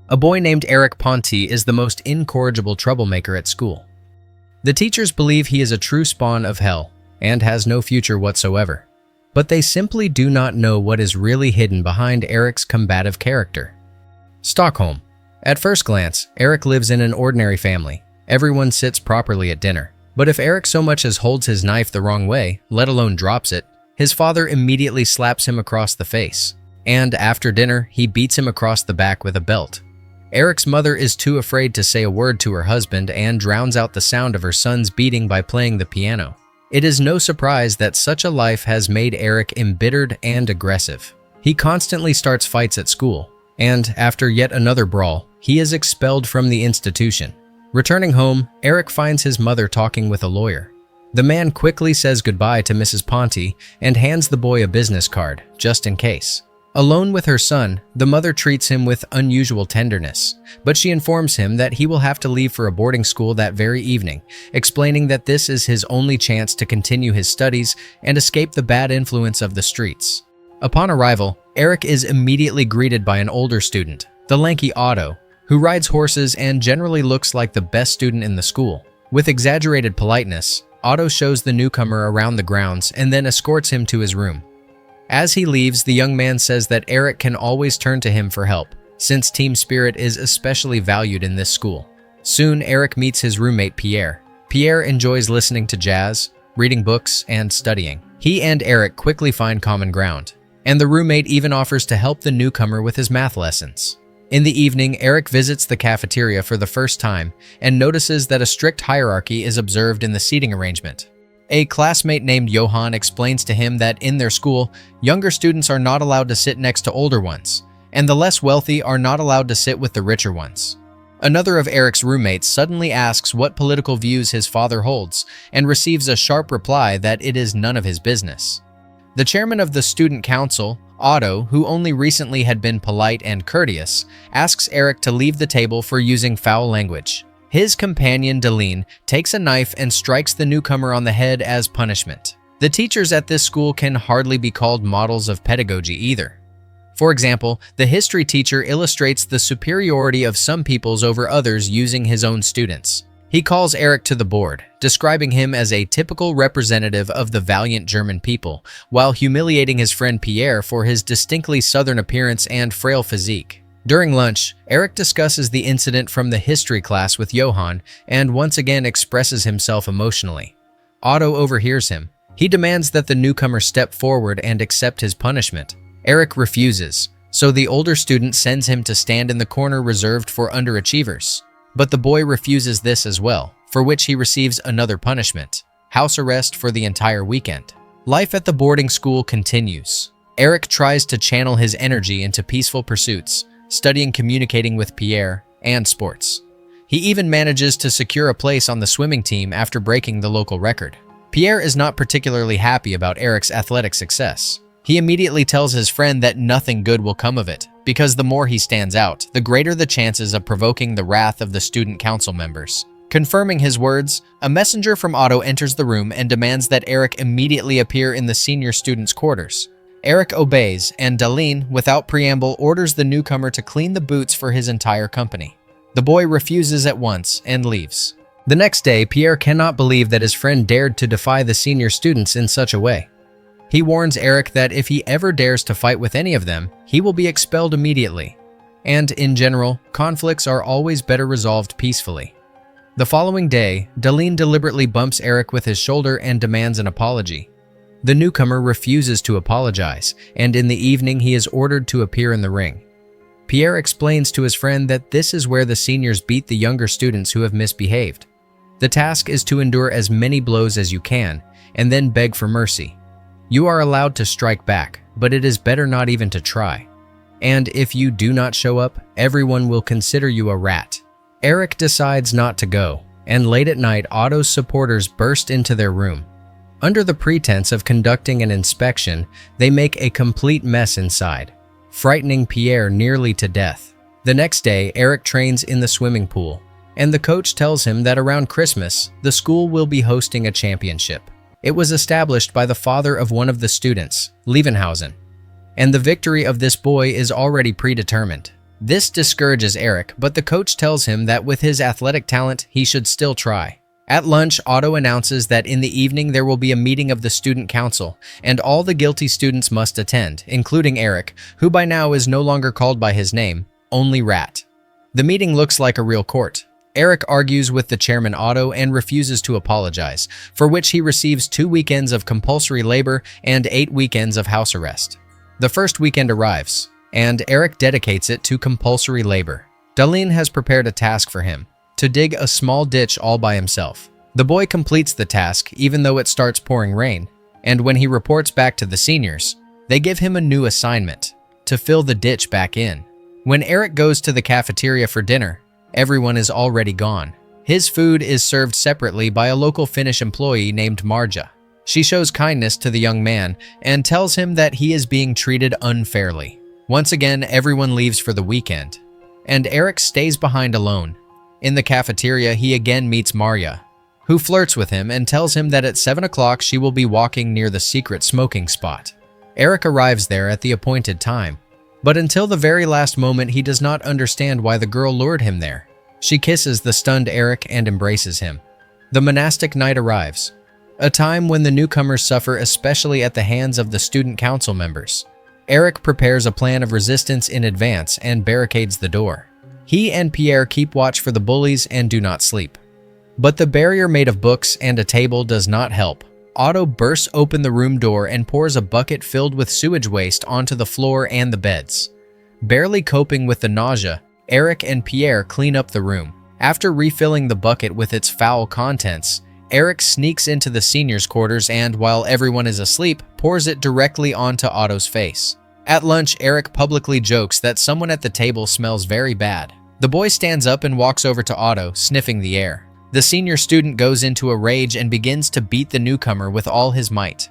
A boy named Eric Ponti is the most incorrigible troublemaker at school. The teachers believe he is a true spawn of hell and has no future whatsoever. But they simply do not know what is really hidden behind Eric's combative character. Stockholm. At first glance, Eric lives in an ordinary family. Everyone sits properly at dinner. But if Eric so much as holds his knife the wrong way, let alone drops it, his father immediately slaps him across the face. And after dinner, he beats him across the back with a belt. Eric's mother is too afraid to say a word to her husband and drowns out the sound of her son's beating by playing the piano. It is no surprise that such a life has made Eric embittered and aggressive. He constantly starts fights at school, and after yet another brawl, he is expelled from the institution. Returning home, Eric finds his mother talking with a lawyer. The man quickly says goodbye to Mrs. Ponti and hands the boy a business card, just in case. Alone with her son, the mother treats him with unusual tenderness, but she informs him that he will have to leave for a boarding school that very evening, explaining that this is his only chance to continue his studies and escape the bad influence of the streets. Upon arrival, Eric is immediately greeted by an older student, the lanky Otto, who rides horses and generally looks like the best student in the school. With exaggerated politeness, Otto shows the newcomer around the grounds and then escorts him to his room. As he leaves, the young man says that Eric can always turn to him for help, since team spirit is especially valued in this school. Soon, Eric meets his roommate Pierre. Pierre enjoys listening to jazz, reading books, and studying. He and Eric quickly find common ground, and the roommate even offers to help the newcomer with his math lessons. In the evening, Eric visits the cafeteria for the first time and notices that a strict hierarchy is observed in the seating arrangement. A classmate named Johan explains to him that in their school, younger students are not allowed to sit next to older ones, and the less wealthy are not allowed to sit with the richer ones. Another of Eric's roommates suddenly asks what political views his father holds and receives a sharp reply that it is none of his business. The chairman of the student council, Otto, who only recently had been polite and courteous, asks Eric to leave the table for using foul language. His companion, Deline, takes a knife and strikes the newcomer on the head as punishment. The teachers at this school can hardly be called models of pedagogy either. For example, the history teacher illustrates the superiority of some peoples over others using his own students. He calls Eric to the board, describing him as a typical representative of the valiant German people, while humiliating his friend Pierre for his distinctly southern appearance and frail physique. During lunch, Eric discusses the incident from the history class with Johan and once again expresses himself emotionally. Otto overhears him. He demands that the newcomer step forward and accept his punishment. Eric refuses, so the older student sends him to stand in the corner reserved for underachievers. But the boy refuses this as well, for which he receives another punishment: house arrest for the entire weekend. Life at the boarding school continues. Eric tries to channel his energy into peaceful pursuits, studying, communicating with Pierre, and sports. He even manages to secure a place on the swimming team after breaking the local record. Pierre is not particularly happy about Eric's athletic success. He immediately tells his friend that nothing good will come of it, because the more he stands out, the greater the chances of provoking the wrath of the student council members. Confirming his words, a messenger from Otto enters the room and demands that Eric immediately appear in the senior students' quarters. Eric obeys, and Deline, without preamble, orders the newcomer to clean the boots for his entire company. The boy refuses at once and leaves. The next day, Pierre cannot believe that his friend dared to defy the senior students in such a way. He warns Eric that if he ever dares to fight with any of them, he will be expelled immediately. And in general, conflicts are always better resolved peacefully. The following day, Deline deliberately bumps Eric with his shoulder and demands an apology. The newcomer refuses to apologize, and in the evening he is ordered to appear in the ring. Pierre explains to his friend that this is where the seniors beat the younger students who have misbehaved. The task is to endure as many blows as you can, and then beg for mercy. You are allowed to strike back, but it is better not even to try. And if you do not show up, everyone will consider you a rat. Eric decides not to go, and late at night, Otto's supporters burst into their room. Under the pretense of conducting an inspection, they make a complete mess inside, frightening Pierre nearly to death. The next day, Eric trains in the swimming pool, and the coach tells him that around Christmas, the school will be hosting a championship. It was established by the father of one of the students, Levenhausen, and the victory of this boy is already predetermined. This discourages Eric, but the coach tells him that with his athletic talent, he should still try. At lunch, Otto announces that in the evening there will be a meeting of the student council, and all the guilty students must attend, including Eric, who by now is no longer called by his name, only Rat. The meeting looks like a real court. Eric argues with the chairman Otto and refuses to apologize, for which he receives 2 weekends of compulsory labor and 8 weekends of house arrest. The first weekend arrives, and Eric dedicates it to compulsory labor. Darlene has prepared a task for him, to dig a small ditch all by himself. The boy completes the task even though it starts pouring rain, and when he reports back to the seniors, they give him a new assignment, to fill the ditch back in. When Eric goes to the cafeteria for dinner, everyone is already gone. His food is served separately by a local Finnish employee named Marja. She shows kindness to the young man and tells him that he is being treated unfairly. Once again, everyone leaves for the weekend, and Eric stays behind alone. In the cafeteria, he again meets Marja, who flirts with him and tells him that at 7 o'clock she will be walking near the secret smoking spot. Eric arrives there at the appointed time, but until the very last moment he does not understand why the girl lured him there. She kisses the stunned Eric and embraces him. The monastic night arrives, a time when the newcomers suffer especially at the hands of the student council members. Eric prepares a plan of resistance in advance and barricades the door. He and Pierre keep watch for the bullies and do not sleep. But the barrier made of books and a table does not help. Otto bursts open the room door and pours a bucket filled with sewage waste onto the floor and the beds. Barely coping with the nausea, Eric and Pierre clean up the room. After refilling the bucket with its foul contents, Eric sneaks into the seniors' quarters and, while everyone is asleep, pours it directly onto Otto's face. At lunch, Eric publicly jokes that someone at the table smells very bad. The boy stands up and walks over to Otto, sniffing the air. The senior student goes into a rage and begins to beat the newcomer with all his might.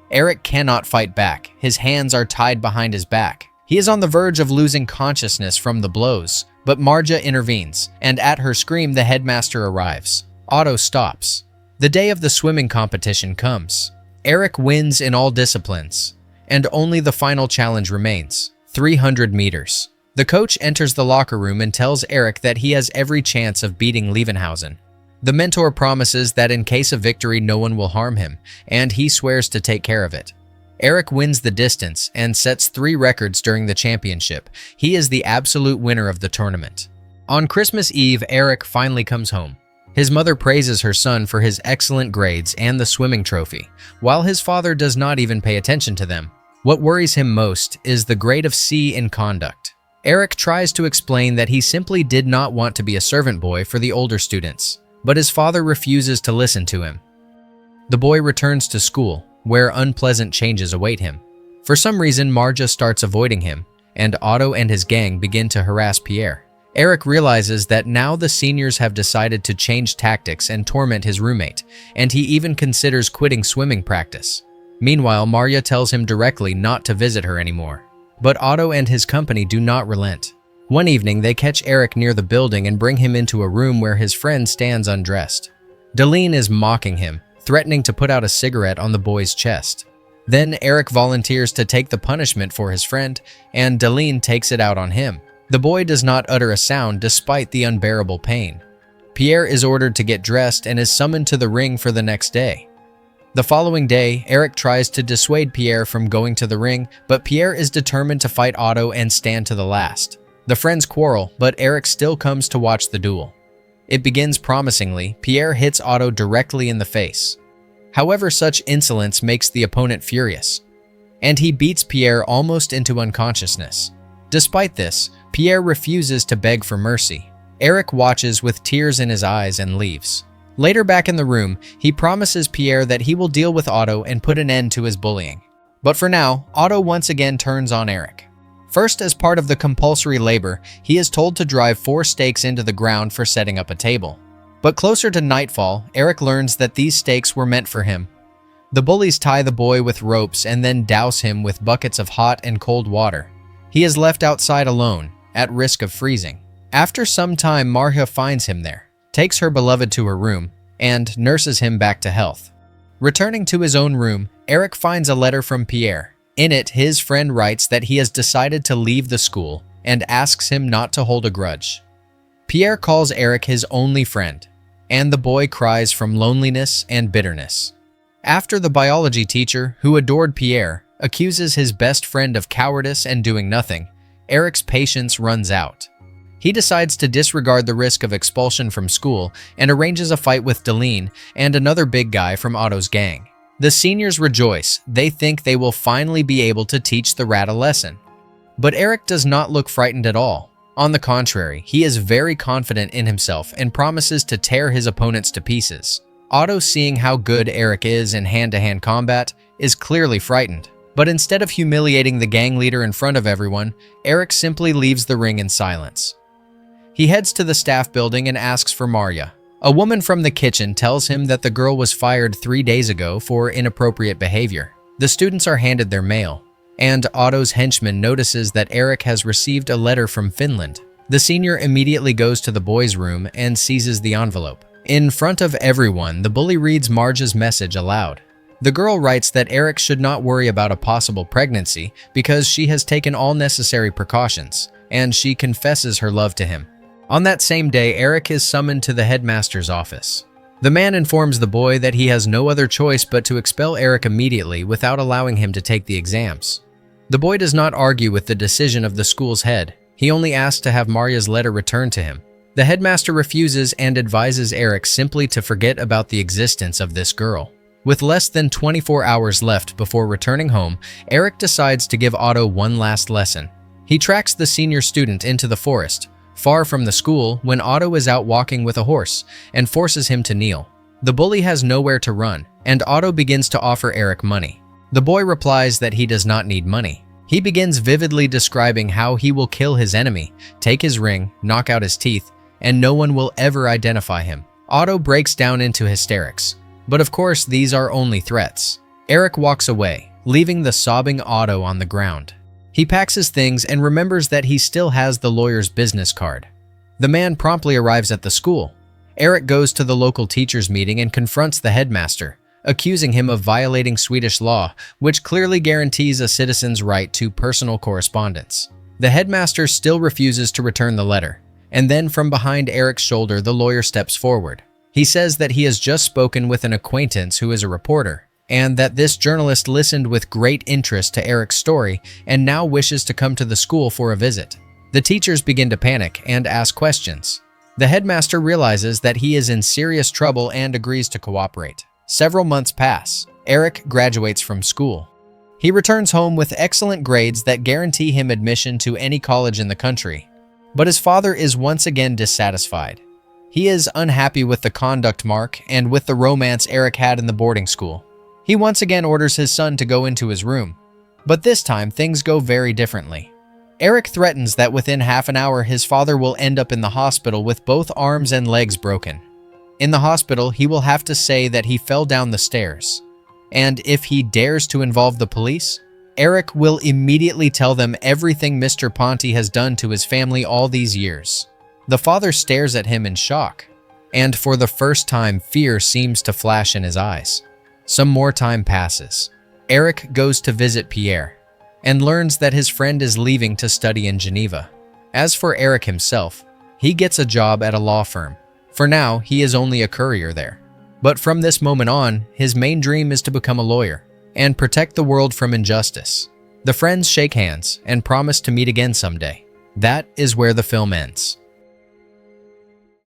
Eric cannot fight back. His hands are tied behind his back. He is on the verge of losing consciousness from the blows, but Marja intervenes, and at her scream, the headmaster arrives. Otto stops. The day of the swimming competition comes. Eric wins in all disciplines, and only the final challenge remains, 300 meters. The coach enters the locker room and tells Eric that he has every chance of beating Levenhausen. The mentor promises that in case of victory, no one will harm him, and he swears to take care of it. Eric wins the distance and sets 3 records during the championship. He is the absolute winner of the tournament. On Christmas Eve, Eric finally comes home. His mother praises her son for his excellent grades and the swimming trophy, while his father does not even pay attention to them. What worries him most is the grade of C in conduct. Eric tries to explain that he simply did not want to be a servant boy for the older students, but his father refuses to listen to him. The boy returns to school, where unpleasant changes await him. For some reason, Marja starts avoiding him, and Otto and his gang begin to harass Pierre. Eric realizes that now the seniors have decided to change tactics and torment his roommate, and he even considers quitting swimming practice. Meanwhile, Marja tells him directly not to visit her anymore. But Otto and his company do not relent. One evening, they catch Eric near the building and bring him into a room where his friend stands undressed. Darlene is mocking him, threatening to put out a cigarette on the boy's chest. Then Eric volunteers to take the punishment for his friend, and Darlene takes it out on him. The boy does not utter a sound despite the unbearable pain. Pierre is ordered to get dressed and is summoned to the ring for the next day. The following day, Eric tries to dissuade Pierre from going to the ring, but Pierre is determined to fight Otto and stand to the last. The friends quarrel, but Eric still comes to watch the duel. It begins promisingly. Pierre hits Otto directly in the face. However, such insolence makes the opponent furious, and he beats Pierre almost into unconsciousness. Despite this, Pierre refuses to beg for mercy. Eric watches with tears in his eyes and leaves. Later, back in the room, he promises Pierre that he will deal with Otto and put an end to his bullying. But for now, Otto once again turns on Eric. First, as part of the compulsory labor, he is told to drive 4 stakes into the ground for setting up a table. But closer to nightfall, Eric learns that these stakes were meant for him. The bullies tie the boy with ropes and then douse him with buckets of hot and cold water. He is left outside alone, at risk of freezing. After some time, Marja finds him there, takes her beloved to her room, and nurses him back to health. Returning to his own room, Eric finds a letter from Pierre. In it, his friend writes that he has decided to leave the school and asks him not to hold a grudge. Pierre calls Eric his only friend, and the boy cries from loneliness and bitterness. After the biology teacher, who adored Pierre, accuses his best friend of cowardice and doing nothing, Eric's patience runs out. He decides to disregard the risk of expulsion from school and arranges a fight with Deline and another big guy from Otto's gang. The seniors rejoice. They think they will finally be able to teach the rat a lesson. But Eric does not look frightened at all. On the contrary, he is very confident in himself and promises to tear his opponents to pieces. Otto, seeing how good Eric is in hand-to-hand combat, is clearly frightened. But instead of humiliating the gang leader in front of everyone, Eric simply leaves the ring in silence. He heads to the staff building and asks for Marya. A woman from the kitchen tells him that the girl was fired 3 days ago for inappropriate behavior. The students are handed their mail, and Otto's henchman notices that Eric has received a letter from Finland. The senior immediately goes to the boys' room and seizes the envelope. In front of everyone, the bully reads Marja's message aloud. The girl writes that Eric should not worry about a possible pregnancy because she has taken all necessary precautions, and she confesses her love to him. On that same day, Eric is summoned to the headmaster's office. The man informs the boy that he has no other choice but to expel Eric immediately without allowing him to take the exams. The boy does not argue with the decision of the school's head. He only asks to have Marya's letter returned to him. The headmaster refuses and advises Eric simply to forget about the existence of this girl. With less than 24 hours left before returning home, Eric decides to give Otto one last lesson. He tracks the senior student into the forest, far from the school, when Otto is out walking with a horse, and forces him to kneel. The bully has nowhere to run, and Otto begins to offer Eric money. The boy replies that he does not need money. He begins vividly describing how he will kill his enemy, take his ring, knock out his teeth, and no one will ever identify him. Otto breaks down into hysterics. But of course, these are only threats. Eric walks away, leaving the sobbing Otto on the ground. He packs his things and remembers that he still has the lawyer's business card. The man promptly arrives at the school. Eric goes to the local teachers' meeting and confronts the headmaster, accusing him of violating Swedish law, which clearly guarantees a citizen's right to personal correspondence. The headmaster still refuses to return the letter, and then from behind Eric's shoulder, the lawyer steps forward. He says that he has just spoken with an acquaintance who is a reporter, and that this journalist listened with great interest to Eric's story and now wishes to come to the school for a visit. The teachers begin to panic and ask questions. The headmaster realizes that he is in serious trouble and agrees to cooperate. Several months pass. Eric graduates from school. He returns home with excellent grades that guarantee him admission to any college in the country. But his father is once again dissatisfied. He is unhappy with the conduct mark and with the romance Eric had in the boarding school. He once again orders his son to go into his room. But this time, things go very differently. Eric threatens that within half an hour his father will end up in the hospital with both arms and legs broken. In the hospital, he will have to say that he fell down the stairs. And if he dares to involve the police, Eric will immediately tell them everything Mr. Ponti has done to his family all these years. The father stares at him in shock, and for the first time, fear seems to flash in his eyes. Some more time passes. Eric goes to visit Pierre and learns that his friend is leaving to study in Geneva. As for Eric himself, he gets a job at a law firm. For now, he is only a courier there. But from this moment on, his main dream is to become a lawyer and protect the world from injustice. The friends shake hands and promise to meet again someday. That is where the film ends.